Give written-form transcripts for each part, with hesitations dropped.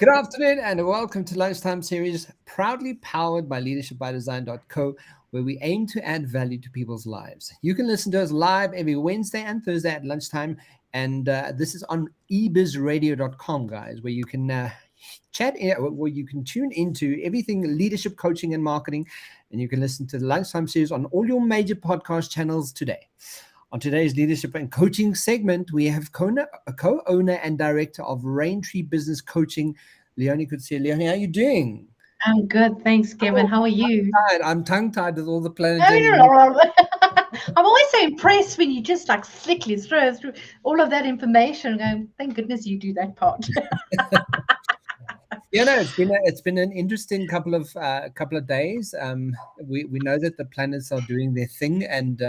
Good afternoon and welcome to Lunchtime series, proudly powered by leadershipbydesign.co, where we aim to add value to people's lives. You can listen to us live every Wednesday and Thursday at lunchtime, and this is on ebizradio.com, guys, where you can where you can tune into everything leadership, coaching, and marketing, and you can listen to the Lunchtime series on all your major podcast channels today. On today's leadership and coaching segment, we have co-owner and director of Raintree Business Coaching, Leoni Coetzee. Leoni, how are you doing? I'm good, thanks, Kevin. Oh, How are you? I'm tongue-tied with all the planning. I'm always so impressed when you just like slickly throw through all of that information. Going, thank goodness you do that part. Yeah, no, it's been an interesting couple of days. We know that the planets are doing their thing, and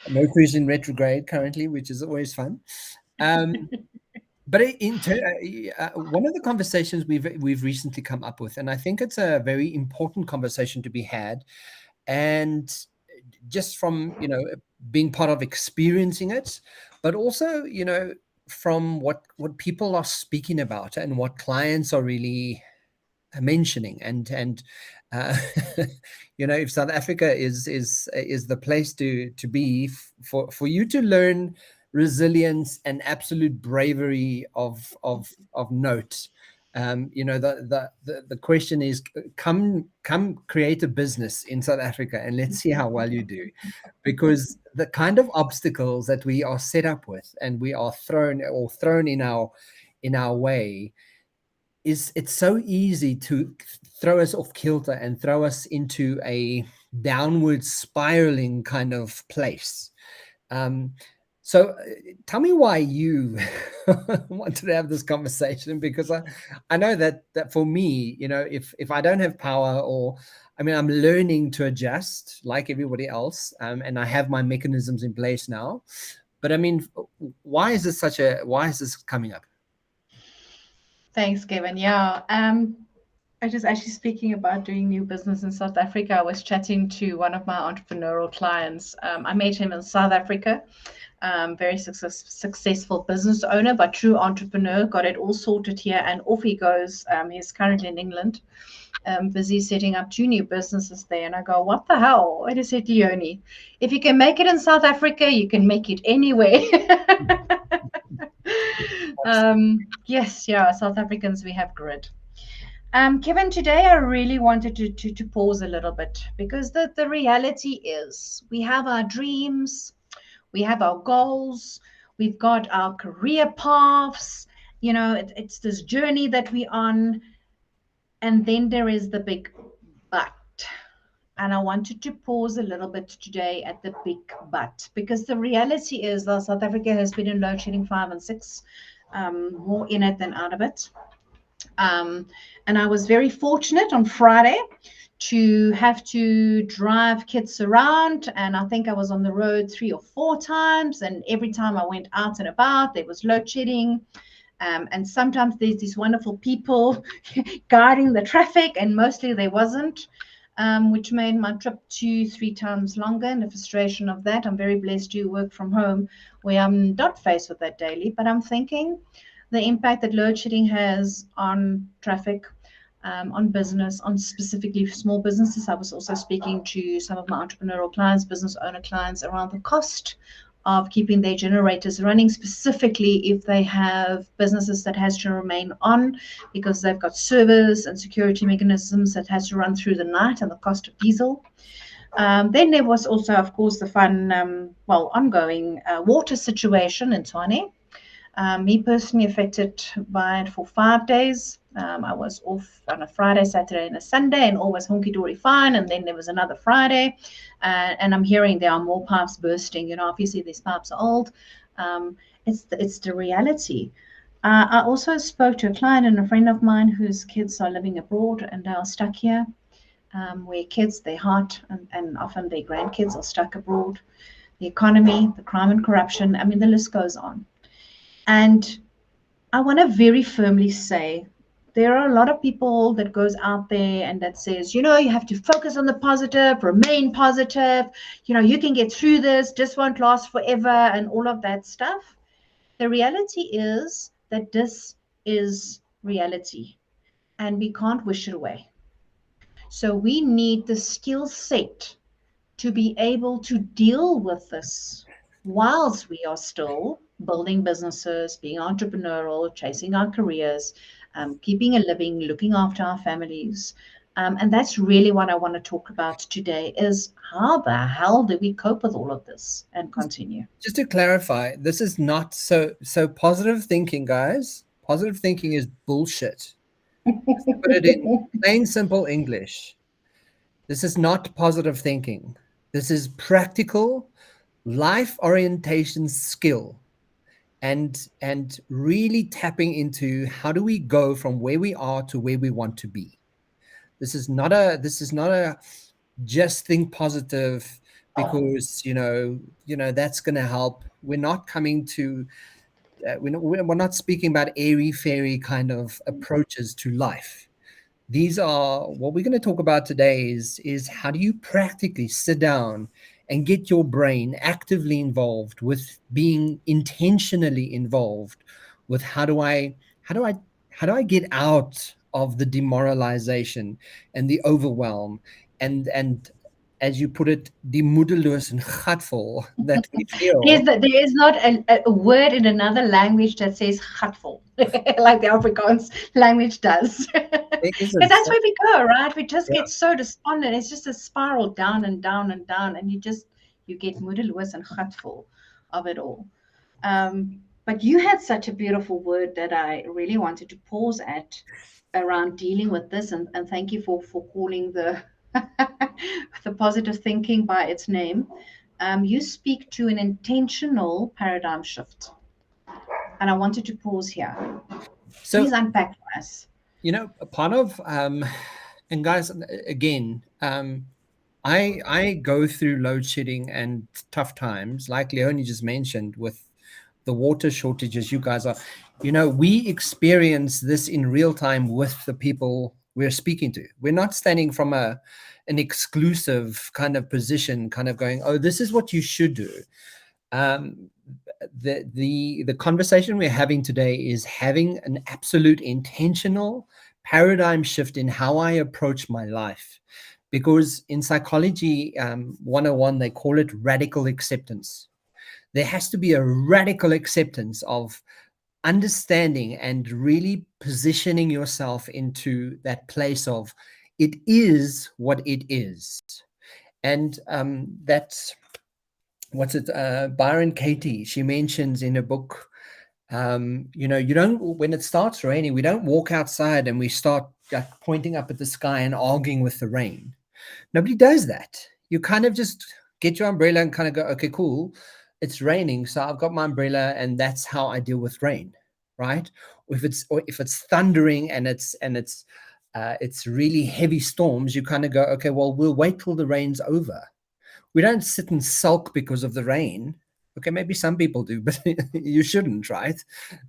Mercury's in retrograde currently, which is always fun. Um, But one of the conversations we've recently come up with, and I think it's a very important conversation to be had, and just from being part of experiencing it, but also from what people are speaking about and what clients are really mentioning, and uh, if South Africa is the place to be for you to learn resilience and absolute bravery of note. The question is, come create a business in South Africa and let's see how well you do, because the kind of obstacles that we are set up with and we are thrown in our way, it's so easy to throw us off kilter and throw us into a downward spiraling kind of place. Um, so tell me why you wanted to have this conversation, because I know that for me, if I don't have power, or I mean, I'm learning to adjust like everybody else, and I have my mechanisms in place now. But I mean, why is this coming up? Thanks, Kevin. Yeah. I was actually speaking about doing new business in South Africa. I was chatting to one of my entrepreneurial clients. I met him in South Africa. Very successful business owner, but true entrepreneur, got it all sorted here, and off he goes. He's currently in England, busy setting up 2 new businesses there. And I go, what the hell? I just said, Leoni, if you can make it in South Africa, you can make it anywhere. Yes, yeah, South Africans, we have grit. Kevin, today I really wanted to pause a little bit, because the reality is we have our dreams, we have our goals, we've got our career paths, it's this journey that we're on. And then there is the big but. And I wanted to pause a little bit today at the big but, because the reality is that South Africa has been in load shedding 5 and 6, more in it than out of it. And I was very fortunate on Friday to have to drive kids around, and I think I was on the road 3 or 4 times, and every time I went out and about there was load shedding. And sometimes there's these wonderful people guiding the traffic, and mostly there wasn't, which made my trip 2-3 times longer, and the frustration of that. I'm very blessed to work from home where I'm not faced with that daily, but I'm thinking the impact that load shedding has on traffic, on business, on specifically small businesses. I was also speaking to some of my entrepreneurial clients, business owner clients, around the cost of keeping their generators running, specifically if they have businesses that has to remain on because they've got servers and security mechanisms that has to run through the night, and the cost of diesel. Then there was also, of course, the fun, ongoing water situation in Tshwane. Me personally affected by it for 5 days. I was off on a Friday, Saturday, and a Sunday, and all was hunky-dory fine. And then there was another Friday, and I'm hearing there are more pipes bursting. Obviously these pipes are old. It's the reality. I also spoke to a client and a friend of mine whose kids are living abroad and they are stuck here, where kids, their heart, and often their grandkids are stuck abroad. The economy, the crime and corruption, I mean, the list goes on. And I want to very firmly say, there are a lot of people that goes out there and that says, you have to focus on the positive, remain positive, you can get through this, this won't last forever, and all of that stuff. The reality is that this is reality and we can't wish it away. So we need the skill set to be able to deal with this whilst we are still building businesses, being entrepreneurial, chasing our careers, keeping a living, looking after our families. And that's really what I want to talk about today is how the hell do we cope with all of this and continue? Just to clarify, this is not so positive thinking, guys. Positive thinking is bullshit. Just to put it in plain, simple English. This is not positive thinking. This is practical life orientation skill and really tapping into how do we go from where we are to where we want to be. This is not a just think positive because that's going to help. We're not coming to we're not speaking about airy fairy kind of approaches to life. These are what we're going to talk about today is how do you practically sit down and get your brain actively involved with being intentionally involved with how do I get out of the demoralization and the overwhelm and as you put it, die moedeloos and gatvol that we feel. There is not a word in another language that says gatvol, like the Afrikaans language does. There Because isn't. that's where we go, right? We just Yeah. get so despondent. It's just a spiral down and down and down, and you get moedeloos and gatvol of it all. But you had such a beautiful word that I really wanted to pause at around dealing with this, and thank you for calling the the positive thinking by its name. You speak to an intentional paradigm shift, and I wanted to pause here. Please So unpack for us. a part of and guys, again, I go through load shedding and tough times, like Leoni just mentioned, with the water shortages. You guys are, we experience this in real time with the people we're speaking to. We're not standing from an exclusive kind of position, kind of going, oh, this is what you should do. Um, the conversation we're having today is having an absolute intentional paradigm shift in how I approach my life. Because in psychology 101, they call it radical acceptance. There has to be a radical acceptance of understanding and really positioning yourself into that place of it is what it is. And that's what's it, Byron Katie, she mentions in a book, you don't, when it starts raining, we don't walk outside and we start pointing up at the sky and arguing with the rain. Nobody does that. You kind of just get your umbrella and kind of go, okay, cool. It's raining, so I've got my umbrella, and that's how I deal with rain, right? Or if it's thundering and it's really heavy storms, you kind of go, okay, well, we'll wait till the rain's over. We don't sit and sulk because of the rain. Okay, maybe some people do, but you shouldn't, right?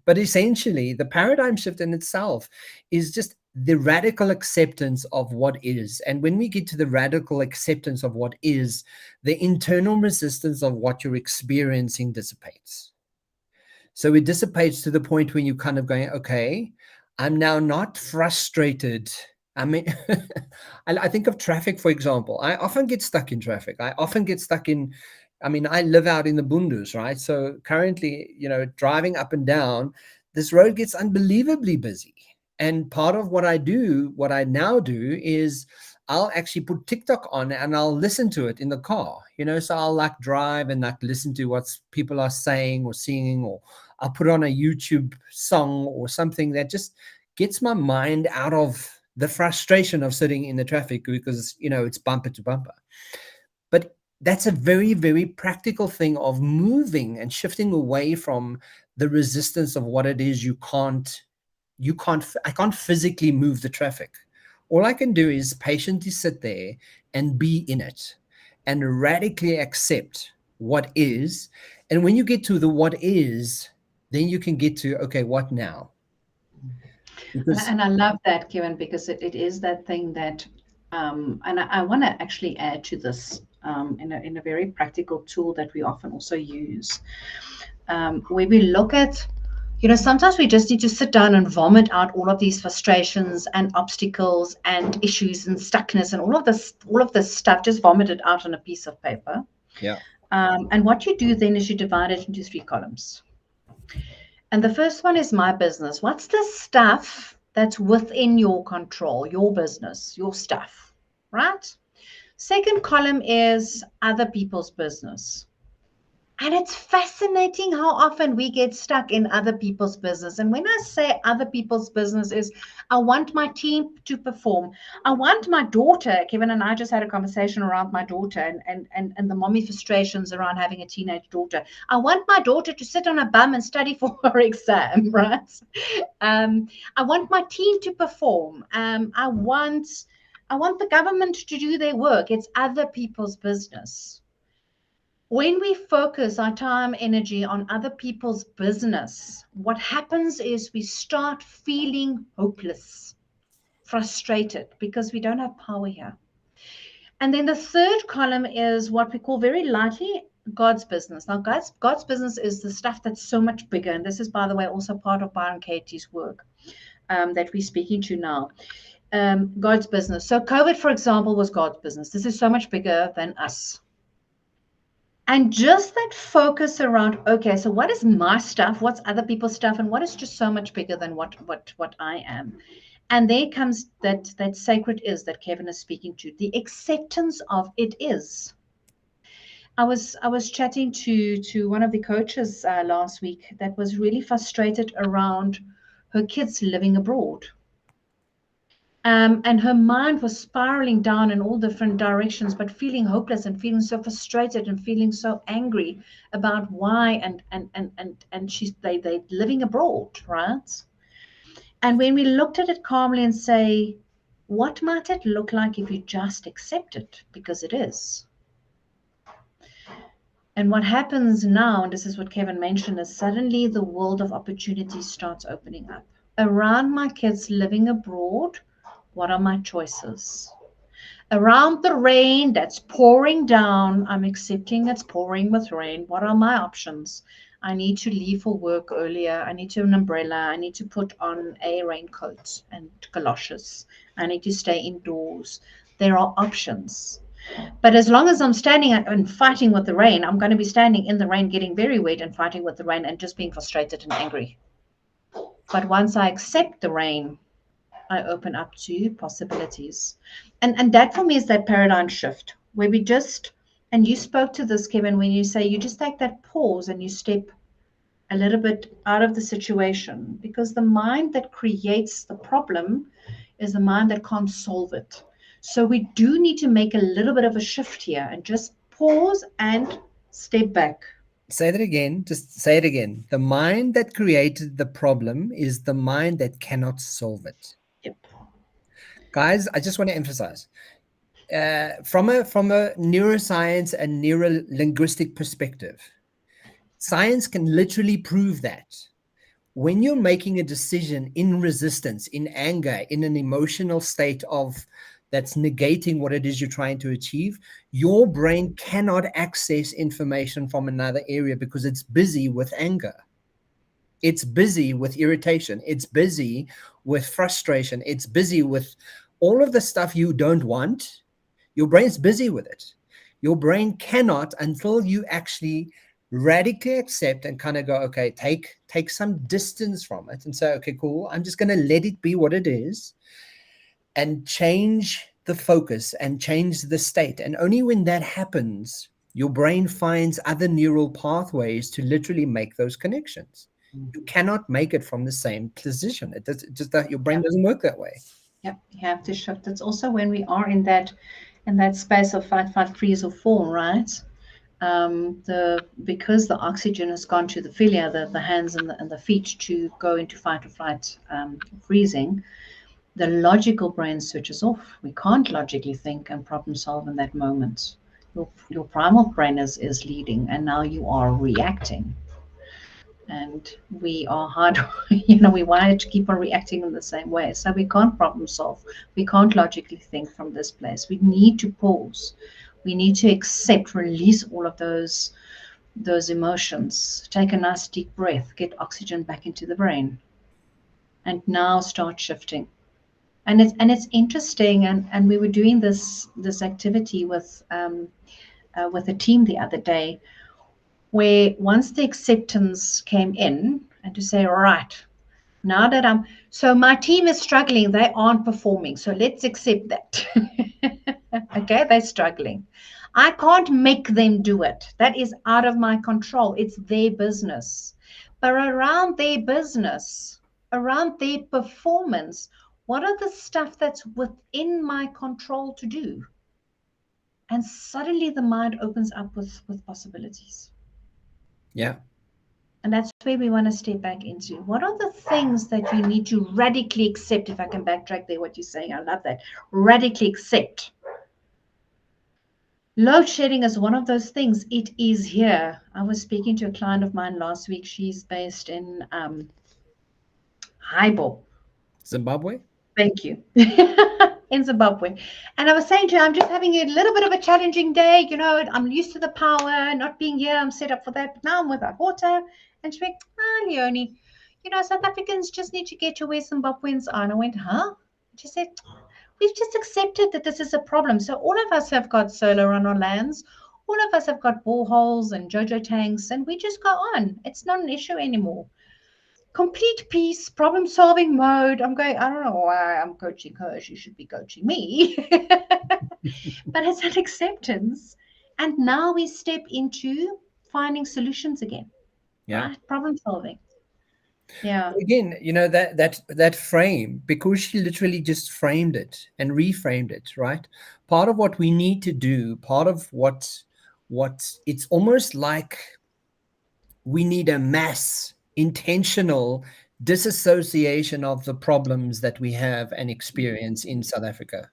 But essentially, the paradigm shift in itself is just the radical acceptance of what is. And when we get to the radical acceptance of what is, the internal resistance of what you're experiencing dissipates. So it dissipates to the point when you're kind of going, okay, I'm now not frustrated. I mean, I think of traffic, for example. I often get stuck in traffic. I often get stuck in, I mean, I live out in the bundos, right? So currently, driving up and down, this road gets unbelievably busy. And part of what I now do is I'll actually put TikTok on and I'll listen to it in the car, so I'll like drive and like listen to what people are saying or singing, or I'll put on a YouTube song or something that just gets my mind out of the frustration of sitting in the traffic because, it's bumper to bumper. But that's a very, very practical thing of moving and shifting away from the resistance of what it is I can't physically move the traffic. All I can do is patiently sit there and be in it and radically accept what is. And when you get to the what is, then you can get to, okay, what now? Because And I love that, Kevin, because it is that thing that, and I want to actually add to this in a very practical tool that we often also use, where we look at Sometimes we just need to sit down and vomit out all of these frustrations and obstacles and issues and stuckness and all of this stuff. Just vomit it out on a piece of paper. Yeah. And what you do then is you divide it into 3 columns. And the first one is my business. What's the stuff that's within your control, your business, your stuff, right? Second column is other people's business. And it's fascinating how often we get stuck in other people's business. And when I say other people's business is, I want my team to perform. I want my daughter, Kevin and I just had a conversation around my daughter and the mommy frustrations around having a teenage daughter. I want my daughter to sit on her bum and study for her exam, right? I want my team to perform. I want the government to do their work. It's other people's business. When we focus our time, energy on other people's business, what happens is we start feeling hopeless, frustrated, because we don't have power here. And then the third column is what we call very lightly God's business. Now, God's business is the stuff that's so much bigger. And this is, by the way, also part of Byron Katie's work that we're speaking to now. God's business. So COVID, for example, was God's business. This is so much bigger than us. And just that focus around, okay, so what is my stuff? What's other people's stuff? And what is just so much bigger than what I am? And there comes that sacred is that Kevin is speaking to, the acceptance of it is. I was chatting to one of the coaches last week that was really frustrated around her kids living abroad. And her mind was spiraling down in all different directions, but feeling hopeless and feeling so frustrated and feeling so angry about why and they living abroad, right? And when we looked at it calmly and say, what might it look like if you just accept it because it is? And what happens now, and this is what Kevin mentioned, is suddenly the world of opportunity starts opening up. Around my kids living abroad, what are my choices? Around the rain that's pouring down, I'm accepting it's pouring with rain. What are my options? I need to leave for work earlier. I need to have an umbrella. I need to put on a raincoat and galoshes. I need to stay indoors. There are options. But as long as I'm standing and fighting with the rain, I'm going to be standing in the rain, getting very wet and fighting with the rain and just being frustrated and angry. But once I accept the rain, I open up to possibilities. And that for me is that paradigm shift where we just, and you spoke to this, Kevin, when you say you just take that pause and you step a little bit out of the situation, because the mind that creates the problem is the mind that can't solve it. So we do need to make a little bit of a shift here and just pause and step back. Say that again. Just say it again. The mind that created the problem is the mind that cannot solve it. Yep. Guys, I just want to emphasize, from a neuroscience and neuro-linguistic perspective, science can literally prove that when you're making a decision in resistance, in anger, in an emotional state of that's negating what it is you're trying to achieve, your brain cannot access information from another area because it's busy with anger. It's busy with irritation. It's busy with frustration. It's busy with all of the stuff you don't want. Your brain's busy with it. Your brain cannot, until you actually radically accept and kind of go, okay, take some distance from it and say, okay, cool, I'm just going to let it be what it is and change the focus and change the state. And only when that happens, your brain finds other neural pathways to literally make those connections. You cannot make it from the same position. It does, just that your brain doesn't work that way. Yep, you have to shift. It's also when we are in that space of fight, freeze, or fall, right? Because the oxygen has gone to the filia, the hands and the feet to go into fight or flight, freezing, the logical brain switches off. We can't logically think and problem solve in that moment. Your primal brain is leading, and now you are reacting. And we are we're wired to keep on reacting in the same way. So we can't problem solve. We can't logically think from this place. We need to pause. We need to accept, release all of those those emotions, take a nice deep breath, get oxygen back into the brain, and now start shifting. And it's interesting, and we were doing this activity with a team the other day, where once the acceptance came in, and to say, all right, now that so my team is struggling, they aren't performing, so let's accept that. Okay, they're struggling. I can't make them do it. That is out of my control. It's their business. But around their business, around their performance, what are the stuff that's within my control to do? And suddenly the mind opens up with possibilities. Yeah. And that's where we want to step back into. What are the things that you need to radically accept? If I can backtrack there, what you're saying, I love that. Radically accept. Load shedding is one of those things. It is here. I was speaking to a client of mine last week. She's based in Highball. Zimbabwe? Thank you. In Zimbabwe. And I was saying to her, I'm just having a little bit of a challenging day. You know, I'm used to the power, not being here. I'm set up for that. But now I'm without water. And she went, Leoni, you know, South Africans just need to get to where Zimbabweans are. And I went, huh? She said, we've just accepted that this is a problem. So all of us have got solar on our lands. All of us have got boreholes and JoJo tanks, and we just go on. It's not an issue anymore. Complete peace, problem solving mode. I'm going, I don't know why I'm coaching her. She should be coaching me. But it's an acceptance. And now we step into finding solutions again, Yeah. right? Problem solving. Yeah. Again, you know, that frame, because she literally just framed it and reframed it, right? Part of what we need to do, part of what it's almost like we need a mass intentional disassociation of the problems that we have and experience in South Africa.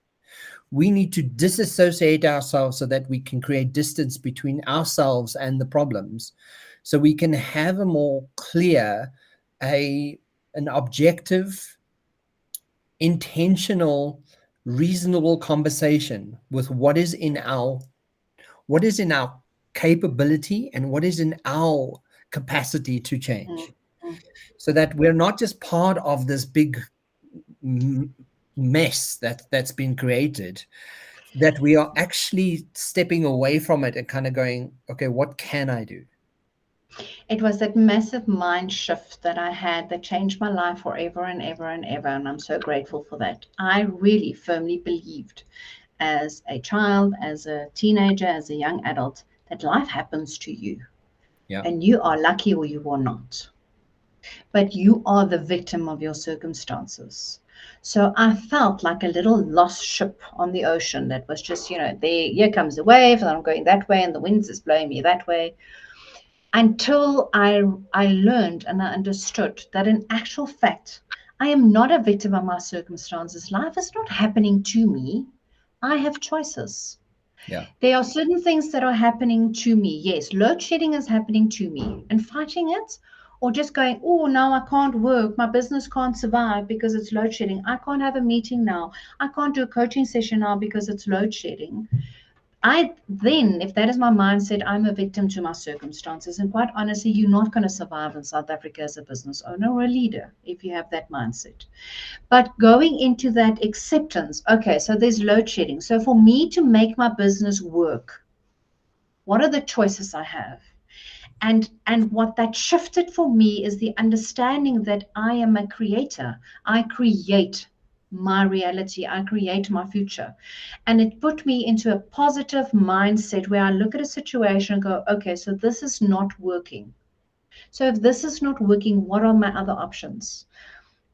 We need to disassociate ourselves so that we can create distance between ourselves and the problems, so we can have a more clear, an objective, intentional, reasonable conversation with what is in our capability and what is in our capacity to change, Mm-hmm. so that we're not just part of this big mess that's been created, that we are actually stepping away from it and kind of going, okay, what can I do? It was that massive mind shift that I had that changed my life forever and ever and ever. And I'm so grateful for that. I really firmly believed as a child, as a teenager, as a young adult, that life happens to you. Yeah. And you are lucky or you are not. But you are the victim of your circumstances. So I felt like a little lost ship on the ocean that was just, here comes the wave, and I'm going that way, and the winds is blowing me that way. Until I learned and I understood that in actual fact, I am not a victim of my circumstances. Life is not happening to me. I have choices. Yeah. There are certain things that are happening to me. Yes, load shedding is happening to me, and fighting it, or just going, oh, now I can't work. My business can't survive because it's load shedding. I can't have a meeting now. I can't do a coaching session now because it's load shedding. If that is my mindset, I'm a victim to my circumstances. And quite honestly, you're not going to survive in South Africa as a business owner or a leader if you have that mindset. But going into that acceptance, okay, so there's load shedding. So for me to make my business work, what are the choices I have? And what that shifted for me is the understanding that I am a creator. I create my reality. I create my future. And it put me into a positive mindset where I look at a situation and go, okay, so this is not working. So if this is not working, what are my other options?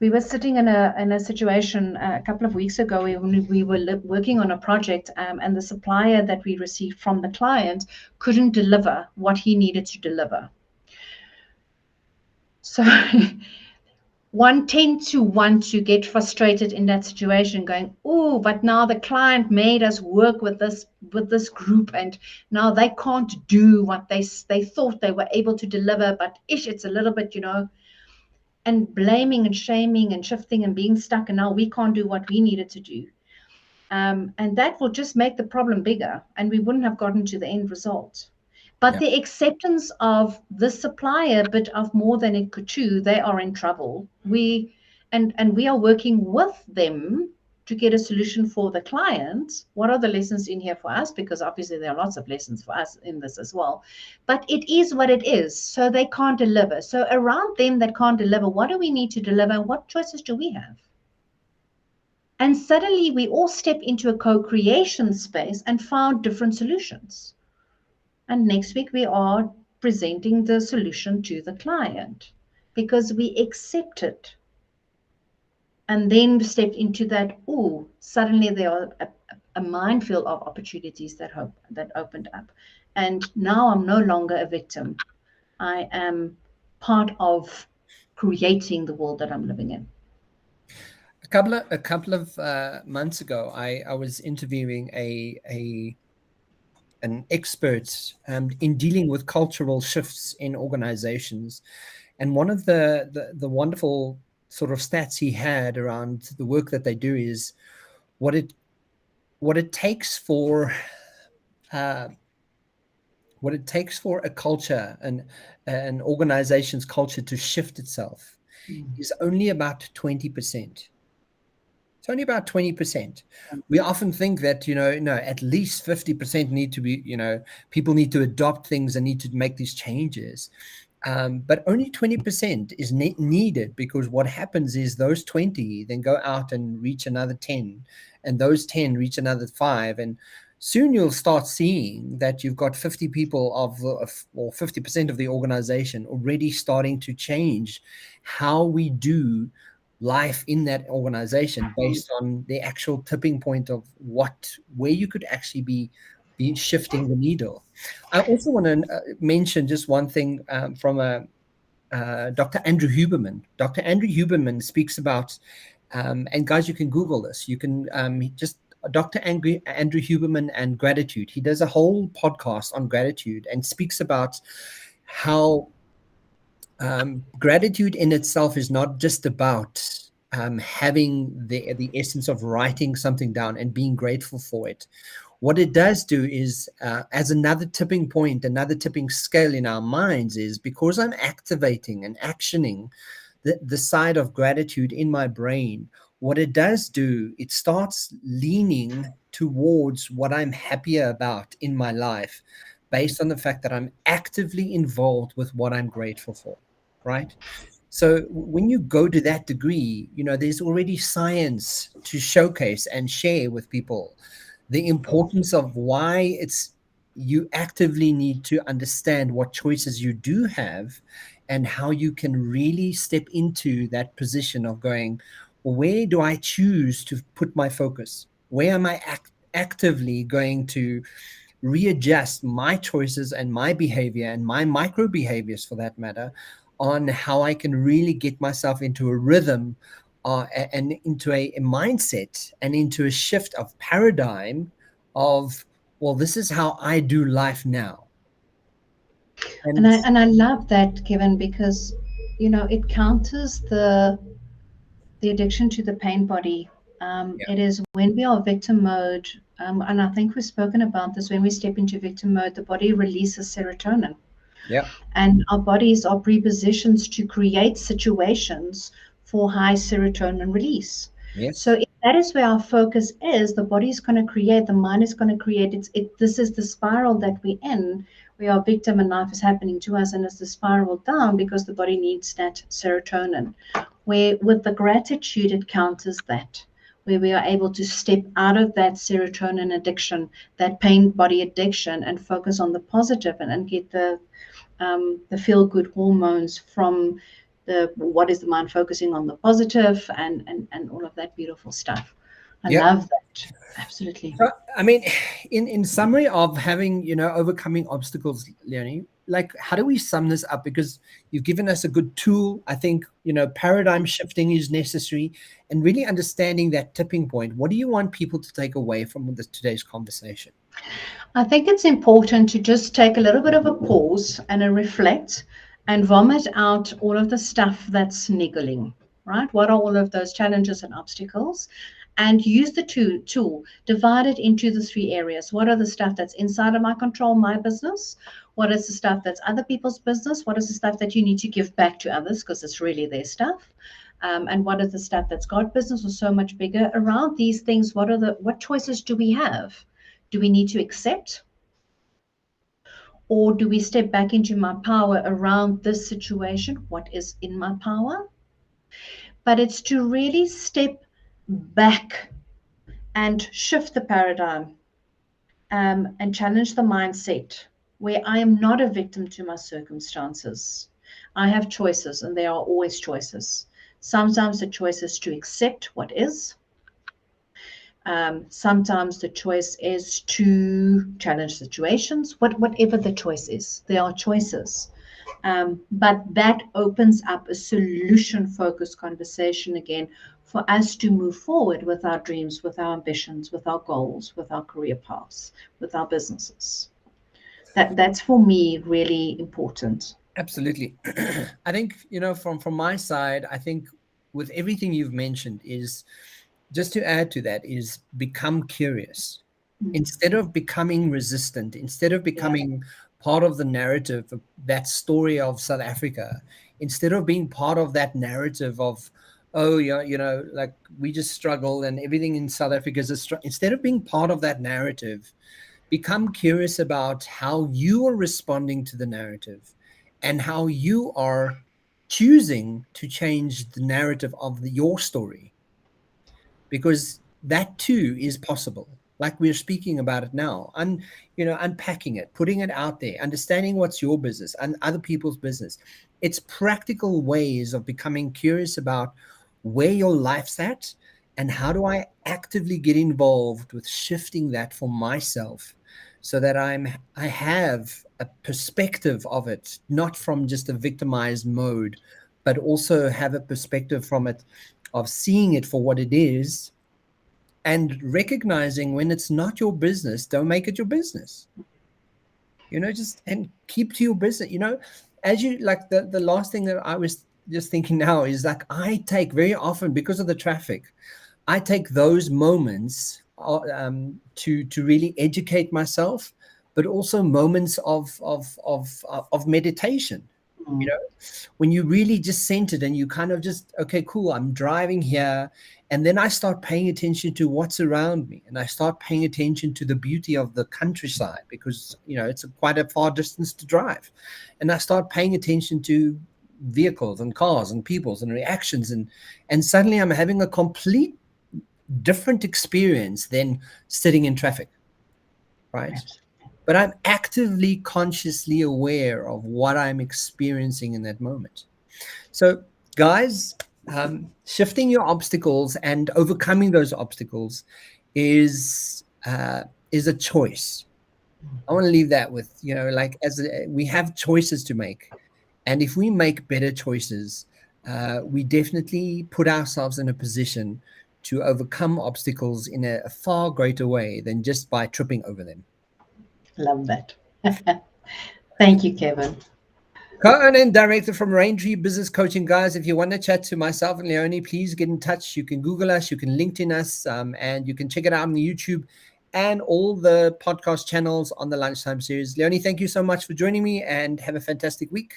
We were sitting in a situation a couple of weeks ago when we were working on a project, and the supplier that we received from the client couldn't deliver what he needed to deliver. So one tends to want to get frustrated in that situation, going, oh, but now the client made us work with this group, and now they can't do what they thought they were able to deliver, but it's a little bit, and blaming and shaming and shifting and being stuck, and now we can't do what we needed to do. And that will just make the problem bigger, and we wouldn't have gotten to the end result. But Yeah. the acceptance of the supplier bit of more than it could chew, they are in trouble. And we are working with them to get a solution for the client. What are the lessons in here for us? Because obviously there are lots of lessons for us in this as well. But it is what it is. So they can't deliver. So around them that can't deliver, what do we need to deliver? What choices do we have? And suddenly we all step into a co-creation space and found different solutions. And next week we are presenting the solution to the client because we accepted and then stepped into that. Oh, suddenly there are a minefield of opportunities that opened up. And now I'm no longer a victim. I am part of creating the world that I'm living in. A couple of months ago, I was interviewing an expert in dealing with cultural shifts in organizations, and one of the wonderful sort of stats he had around the work that they do is what it what it takes for uh, what it takes for a culture and an organization's culture to shift itself is only about 20%. It's only about 20%. We often think that, no, at least 50% need to be, people need to adopt things and need to make these changes. But only 20% is needed, because what happens is those 20 then go out and reach another 10, and those 10 reach another 5. And soon you'll start seeing that you've got 50 people or 50% of the organization already starting to change how we do life in that organization based on the actual tipping point of where you could actually be shifting the needle. I also want to mention just one thing from Dr. Andrew Huberman. Dr. Andrew Huberman speaks about, and guys, you can Google this. You can just Dr. Andrew Huberman and gratitude. He does a whole podcast on gratitude and speaks about how gratitude in itself is not just about having the essence of writing something down and being grateful for it. What it does do is, as another tipping point, another tipping scale in our minds, is because I'm activating and actioning the side of gratitude in my brain, what it does do, it starts leaning towards what I'm happier about in my life, based on the fact that I'm actively involved with what I'm grateful for, right? So when you go to that degree, there's already science to showcase and share with people the importance of why you actively need to understand what choices you do have and how you can really step into that position of going, well, where do I choose to put my focus? Where am I actively going to readjust my choices and my behavior and my micro behaviors, for that matter, on how I can really get myself into a rhythm and into a mindset and into a shift of paradigm of, well, this is how I do life now. And I love that, Kevin, because it counters the addiction to the pain body. Yeah, It is when we are victim mode, and I think we've spoken about this. When we step into victim mode, the body releases serotonin, yeah, and our bodies are prepositioned to create situations for high serotonin release. So yes, if that is where our focus is, the body is going to create, the mind is going to create. This is the spiral that we're in. We are victim and life is happening to us, and it's the spiral down because the body needs that serotonin. Where with the gratitude, it counters that, where we are able to step out of that serotonin addiction, that pain body addiction, and focus on the positive and get the feel good hormones from what is the mind focusing on the positive and all of that beautiful stuff. I yeah. love that. Absolutely. So, I mean, in summary of having, overcoming obstacles, Leoni, like, how do we sum this up? Because you've given us a good tool. I think, paradigm shifting is necessary, and really understanding that tipping point. What do you want people to take away from today's conversation? I think it's important to just take a little bit of a pause and a reflect and vomit out all of the stuff that's niggling, right? What are all of those challenges and obstacles? and use the tool, divide it into the three areas. What are the stuff that's inside of my control, my business? What is the stuff that's other people's business? What is the stuff that you need to give back to others because it's really their stuff? And what is the stuff that's God business or so much bigger? Around these things, what choices do we have? Do we need to accept? Or do we step back into my power around this situation? What is in my power? But it's to really step back and shift the paradigm, and challenge the mindset where I am not a victim to my circumstances. I have choices, and there are always choices. Sometimes the choice is to accept what is. Sometimes the choice is to challenge situations, whatever the choice is. There are choices. But that opens up a solution focused conversation again for us to move forward with our dreams, with our ambitions, with our goals, with our career paths, with our businesses. That's for me really important. Absolutely. I think, from my side, I think with everything you've mentioned is just to add to that is become curious. Instead of becoming resistant, instead of becoming part of the narrative of that story of South Africa, instead of being part of that narrative of, oh yeah, like we just struggle and everything in South Africa is a struggle. Instead of being part of that narrative, become curious about how you are responding to the narrative and how you are choosing to change the narrative of your story, because that too is possible, like we're speaking about it now, and unpacking it, putting it out there, understanding what's your business and other people's business. It's practical ways of becoming curious about where your life's at and how do I actively get involved with shifting that for myself, so that I have a perspective of it, not from just a victimized mode, but also have a perspective from it of seeing it for what it is and recognizing when it's not your business. Don't make it your business, just, and keep to your business. As you, like, the last thing that I was just thinking now is, like, I take very often, because of the traffic, I take those moments to really educate myself, but also moments of meditation. When you really just centered and you kind of just, okay, cool, I'm driving here, and then I start paying attention to what's around me, and I start paying attention to the beauty of the countryside, because it's quite a far distance to drive, and I start paying attention to vehicles and cars and peoples and reactions, and suddenly I'm having a complete different experience than sitting in traffic, right? But I'm actively, consciously aware of what I'm experiencing in that moment. So, guys, shifting your obstacles and overcoming those obstacles is a choice. I want to leave that with, like, we have choices to make, and if we make better choices, we definitely put ourselves in a position to overcome obstacles in a far greater way than just by tripping over them. Love that. Thank you, Kevin. Co-owner and director from Raintree Business Coaching. Guys, if you want to chat to myself and Leoni, please get in touch. You can Google us, you can LinkedIn us, and you can check it out on the YouTube and all the podcast channels on the Lunchtime series. Leoni, thank you so much for joining me, and have a fantastic week.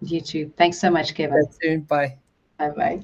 You too. Thanks so much, Kevin. See you soon. Bye. Bye-bye.